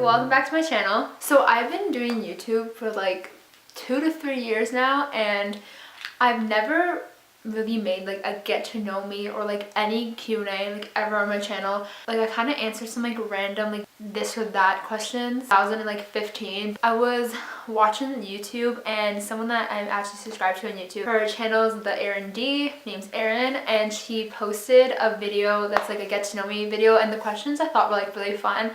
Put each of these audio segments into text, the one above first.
welcome back to my channel. So I've been doing YouTube for like 2 to 3 years now, and I've never really made like a get to know me or like any Q&A like ever on my channel. Like I kind of answered some like random like this or that questions. 2015 I was watching YouTube, and someone that I'm actually subscribed to on YouTube, her channel is the Erin D, name's Erin, and she posted a video that's like a get to know me video, and the questions I thought were like really fun.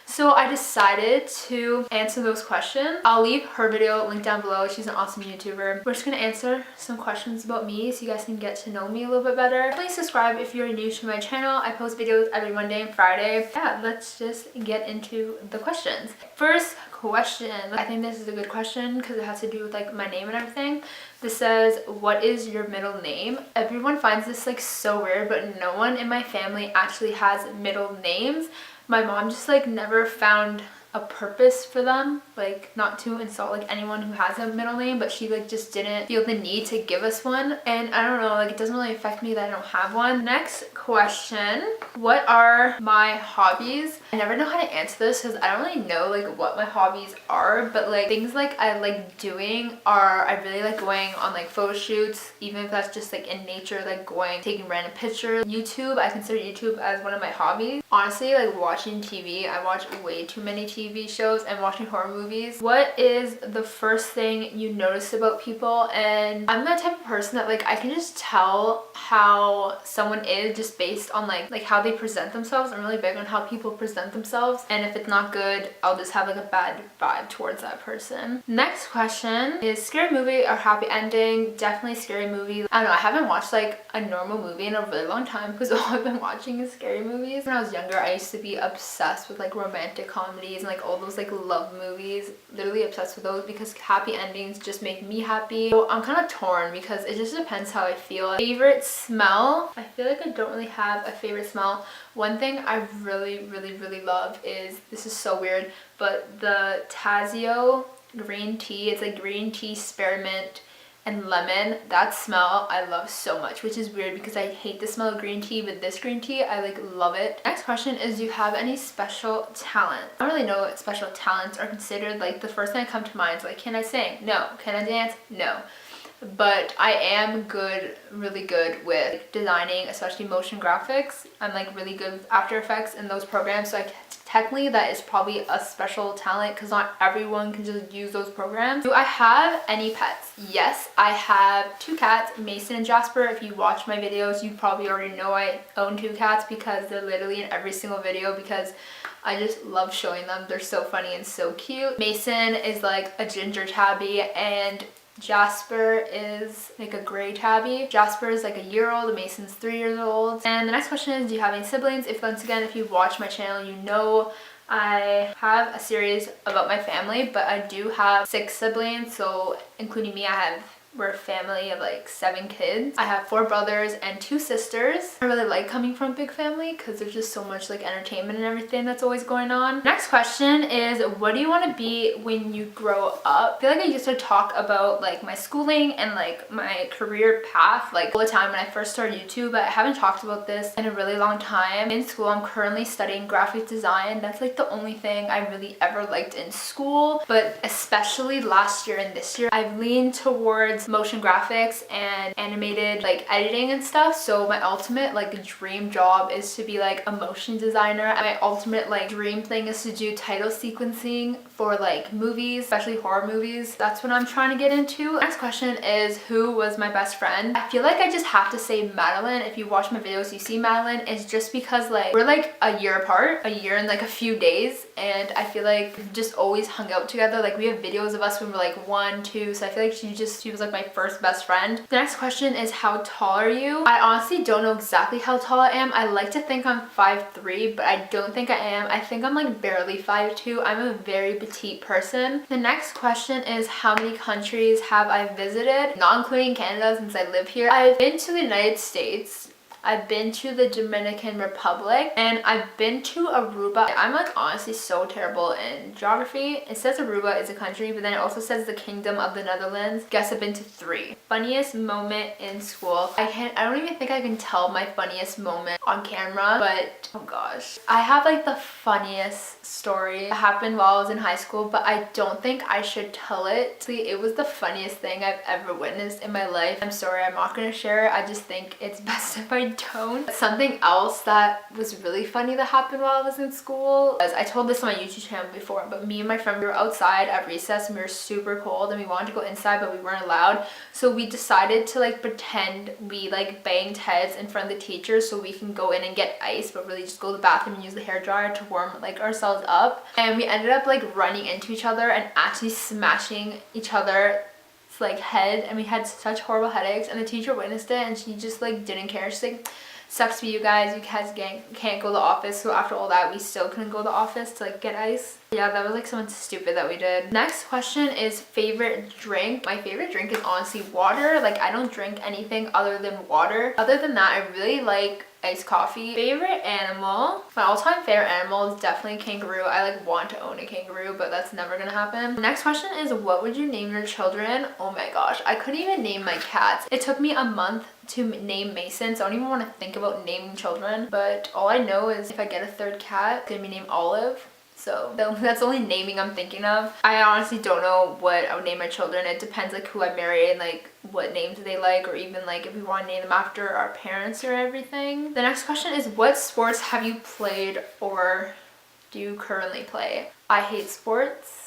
So I decided to answer those questions. I'll leave her video linked down below. She's an awesome YouTuber. We're just gonna answer some questions about me so you guys can get to know me a little bit better. Please subscribe if you're new to my channel. I post videos every Monday and Friday. Yeah, let's just get into the questions. First question. I think this is a good question because it has to do with like my name and everything. This says, what is your middle name? Everyone finds this like so weird, but no one in my family actually has middle names. My mom just like never found a purpose for them, like not to insult like anyone who has a middle name, but she like just didn't feel the need to give us one. And I don't know, like it doesn't really affect me that I don't have one. Next question, what are my hobbies? I never know how to answer this because I don't really know like what my hobbies are, but like things like I like doing are, I really like going on like photo shoots, even if that's just like in nature, like going taking random pictures. YouTube, I consider YouTube as one of my hobbies. Honestly, like watching TV, I watch way too many TV shows, and watching horror movies. What is the first thing you notice about people? And I'm that type of person that like I can just tell how someone is just based on like how they present themselves. I'm really big on how people present themselves, and if it's not good, I'll just have like a bad vibe towards that person. Next question is scary movie or happy ending? Definitely scary movie. I don't know, I haven't watched like a normal movie in a really long time because all I've been watching is scary movies. When I was younger, I used to be obsessed with like romantic comedies and like all those like love movies, literally obsessed with those because happy endings just make me happy. So I'm kind of torn because it just depends how I feel. Favorite smell? I feel like I don't really have a favorite smell. One thing I really love is, this is so weird, but the Tazio green tea. It's like green tea, spearmint and lemon. That smell I love so much, which is weird because I hate the smell of green tea, but this green tea I like love it. Next question is, do you have any special talent? I don't really know what special talents are considered. Like the first thing that comes to mind is like, can I sing? No. Can I dance? No. But I am good, really good with designing, especially motion graphics. I'm like really good with After Effects and those programs, so technically that is probably a special talent because not everyone can just use those programs. Do I have any pets? Yes, I have 2 cats, Mason and Jasper. If you watch my videos, you probably already know I own 2 cats because they're literally in every single video because I just love showing them. They're so funny and so cute. Mason is like a ginger tabby, and Jasper is like a gray tabby. Jasper is like a year old, Mason's 3 years old. And the next question is, do you have any siblings? Once again, if you watch my channel, you know I have a series about my family, but I do have 6 siblings, so including me, we're a family of like 7 kids. I have 4 brothers and 2 sisters. I really like coming from a big family because there's just so much like entertainment and everything that's always going on. Next question is, what do you want to be when you grow up? I feel like I used to talk about like my schooling and like my career path like all the time when I first started YouTube, but I haven't talked about this in a really long time. In school, I'm currently studying graphic design. That's like the only thing I really ever liked in school, but especially last year and this year, I've leaned towards motion graphics and animated like editing and stuff. So my ultimate like dream job is to be like a motion designer. My ultimate like dream thing is to do title sequencing for like movies, especially horror movies. That's what I'm trying to get into. Next question is, who was my best friend? I feel like I just have to say Madeline. If you watch my videos, you see Madeline. It's just because like we're like a year apart, a year and like a few days, and I feel like we've just always hung out together. Like we have videos of us when we're like 1, 2, so I feel like she was like my first best friend. The next question is, how tall are you? I honestly don't know exactly how tall I am. I like to think I'm 5'3", but I don't think I am. I think I'm like barely 5'2". I'm a very petite person. The next question is, how many countries have I visited? Not including Canada since I live here. I've been to the United States I've been to the Dominican Republic, and I've been to Aruba. I'm like honestly so terrible in geography. It says Aruba is a country, but then it also says the Kingdom of the Netherlands. Guess I've been to 3. Funniest moment in school. I don't even think I can tell my funniest moment on camera, but oh gosh. I have like the funniest story that happened while I was in high school, but I don't think I should tell it. See, it was the funniest thing I've ever witnessed in my life. I'm sorry, I'm not gonna share it. I just think it's best if I don't. Something else that was really funny that happened while I was in school was, I told this on my YouTube channel before, but me and my friend, we were outside at recess and we were super cold and we wanted to go inside, but we weren't allowed. So we decided to like pretend we like banged heads in front of the teachers so we can go in and get ice, but really just go to the bathroom and use the hairdryer to warm like ourselves up. And we ended up like running into each other and actually smashing each other's like head, and we had such horrible headaches, and the teacher witnessed it and she just like didn't care. She's like, sucks for you guys can't go to the office. So after all that, we still couldn't go to the office to like get ice. Yeah, that was like something stupid that we did. Next question is favorite drink. My favorite drink is honestly water. Like I don't drink anything other than water. Other than that, I really like iced coffee. Favorite animal. My all-time favorite animal is definitely kangaroo. I like want to own a kangaroo, but that's never gonna happen. Next question is, what would you name your children? Oh my gosh, I couldn't even name my cats. It took me a month to name Mason, so I don't even want to think about naming children, but all I know is if I get a 3rd cat, it's gonna be named Olive. So that's the only naming I'm thinking of. I honestly don't know what I would name my children. It depends like who I marry and like what names they like, or even like if we want to name them after our parents or everything. The next question is, what sports have you played or do you currently play? I hate sports.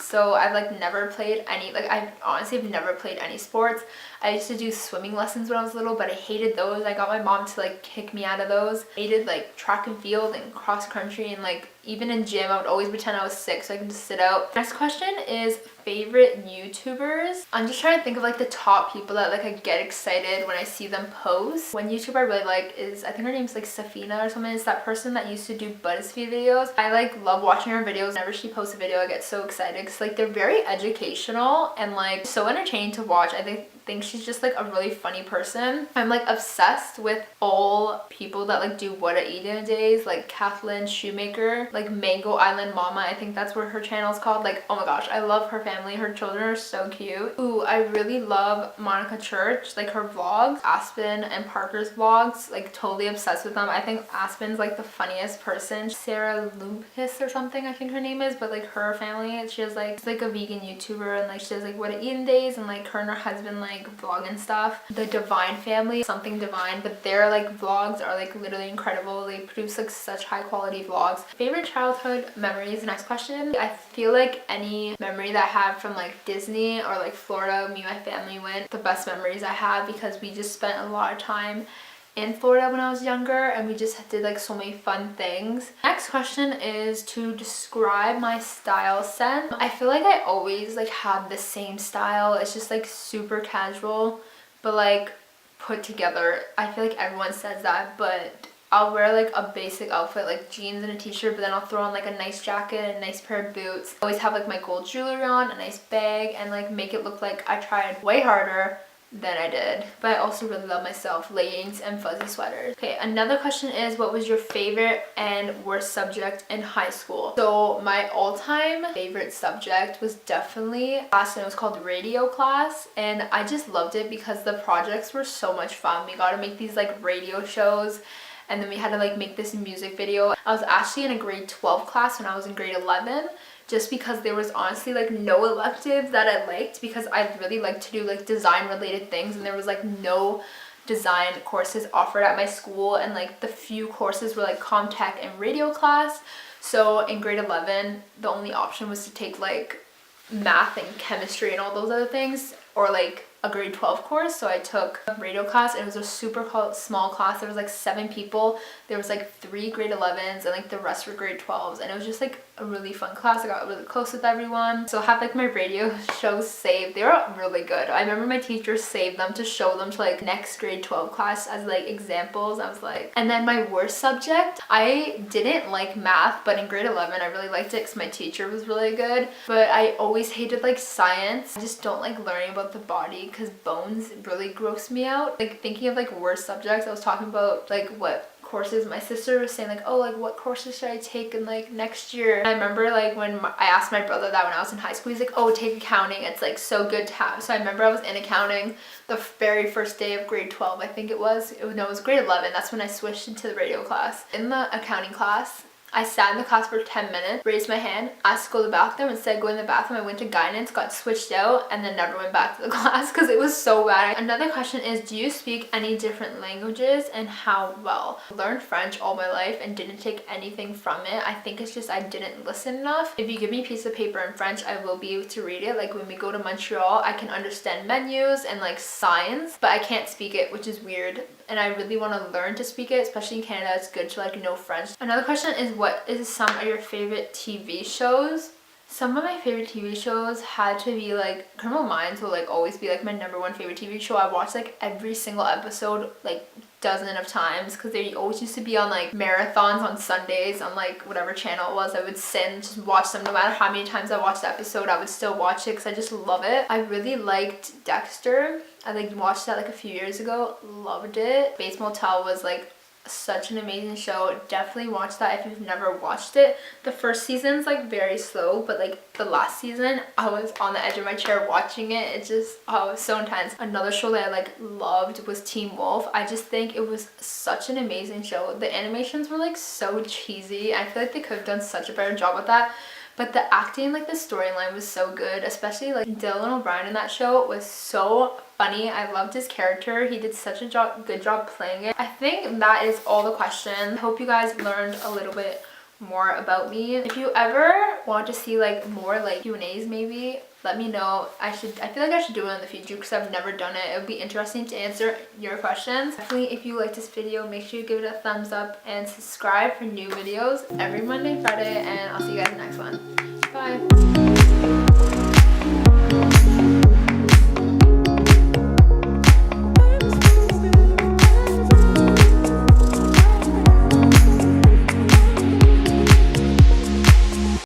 So I've like never played any, like I honestly have never played any sports. I used to do swimming lessons when I was little, but I hated those. I got my mom to like kick me out of those. I hated like track and field and cross country, and like even in gym I would always pretend I was sick so I can just sit out. Next question is favorite YouTubers. I'm just trying to think of like the top people that like I get excited when I see them post. One YouTuber I really like is, I think her name's like Safina or something. It's that person that used to do BuzzFeed videos. I like love watching her videos. Whenever she posts a video I get so excited because like they're very educational and like so entertaining to watch. I think she's just like a really funny person. I'm like obsessed with all people that like do what I eat in a days, like Kathleen Shoemaker, like Mango Island Mama, I think that's what her channel is called. Like oh my gosh, I love her family. Her children are so cute. Ooh, I really love Monica Church, like her vlogs, Aspen and Parker's vlogs, like totally obsessed with them. I think Aspen's like the funniest person. Sarah Lucas or something I think her name is, but like her family, she has like, she's like a vegan YouTuber, and like she does like what I eat in days, and like her and her husband like vlog and stuff. The Divine family, something Divine, but their like vlogs are like literally incredible. They produce like such high quality vlogs. Favorite childhood memories. Next question. I feel like any memory that I have from like Disney or like Florida, me and my family went, the best memories I have, because we just spent a lot of time in Florida when I was younger and we just did like so many fun things. Next question is to describe my style sense. I feel like I always like have the same style. It's just like super casual but like put together. I feel like everyone says that, but I'll wear like a basic outfit, like jeans and a t-shirt, but then I'll throw on like a nice jacket and a nice pair of boots. I always have like my gold jewelry on, a nice bag, and like make it look like I tried way harder than I did. But I also really love myself leggings and fuzzy sweaters. Okay, another question is, what was your favorite and worst subject in high school? So my all-time favorite subject was definitely class, and it was called radio class, and I just loved it because the projects were so much fun. We got to make these like radio shows, and then we had to like make this music video. I was actually in a grade 12 class when I was in grade 11, just because there was honestly like no electives that I liked, because I really like to do like design related things, and there was like no design courses offered at my school, and like the few courses were like comm tech and radio class. So in grade 11 the only option was to take like math and chemistry and all those other things, or like a grade 12 course. So I took a radio class. It was a super small class. There was like 7 people. There was like 3 grade 11s and like the rest were grade 12s, and it was just like a really fun class. I got really close with everyone. So I have like my radio shows saved. They were really good. I remember my teacher saved them to show them to like next grade 12 class as like examples. I was like, and then my worst subject, I didn't like math, but in grade 11 I really liked it because my teacher was really good. But I always hated like science. I just don't like learning about about the body because bones really gross me out. Like thinking of like worst subjects, I was talking about like what courses. My sister was saying like, oh, like what courses should I take in like next year? And I remember like when I asked my brother that when I was in high school, he's like, oh, take accounting, it's like so good to have. So I remember I was in accounting the very first day of grade 12, I think it was. No, it was grade 11. That's when I switched into the radio class. In the accounting class, I sat in the class for 10 minutes, raised my hand, asked to go to the bathroom. Instead of going to the bathroom, I went to guidance, got switched out, and then never went back to the class because it was so bad. Another question is, do you speak any different languages and how well? I learned French all my life and didn't take anything from it. I think it's just I didn't listen enough. If you give me a piece of paper in French, I will be able to read it. Like when we go to Montreal, I can understand menus and like signs, but I can't speak it, which is weird. And I really want to learn to speak it, especially in Canada. It's good to like know French. Another question is, what is some of your favorite TV shows? Some of my favorite TV shows had to be like Criminal Minds will like always be like my #1 favorite TV show. I watched like every single episode like dozen of times because they always used to be on like marathons on Sundays on like whatever channel it was. I would sit and just watch them. No matter how many times I watched the episode, I would still watch it because I just love it. I really liked Dexter. I like watched that like a few years ago. Loved it. Bates Motel was like such an amazing show. Definitely watch that if you've never watched it. The first season's like very slow, but like the last season I was on the edge of my chair watching it. It just, oh, it was so intense. Another show that I like loved was Teen Wolf. I just think it was such an amazing show. The animations were like so cheesy. I feel like they could have done such a better job with that. But the acting, like the storyline was so good, especially like Dylan O'Brien in that show was so funny. I loved his character. He did such a good job playing it. I think that is all the questions. I hope you guys learned a little bit more about me. If you ever want to see like more like Q&As maybe, let me know. I feel like I should do it in the future because I've never done it. It would be interesting to answer your questions. Definitely, if you like this video, make sure you give it a thumbs up and subscribe for new videos every Monday, Friday, and I'll see you guys in the next one. Bye.